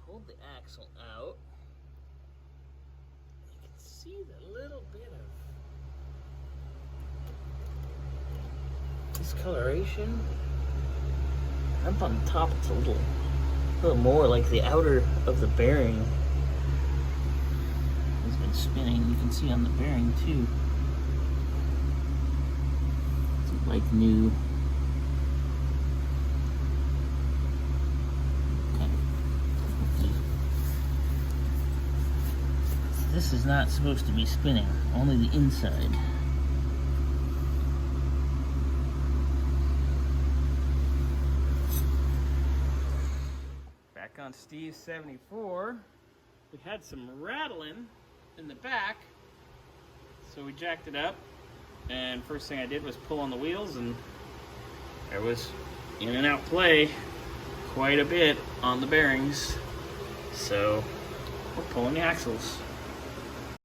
pulled the axle out, you can see the little bit of discoloration. Up on top, it's a little more like the outer of the bearing has been spinning. You can see on the bearing too. It's like new. This is not supposed to be spinning, only the inside. Back on Steve's 74, we had some rattling in the back, so we jacked it up, and first thing I did was pull on the wheels, and there was in and out play quite a bit on the bearings, so we're pulling axles.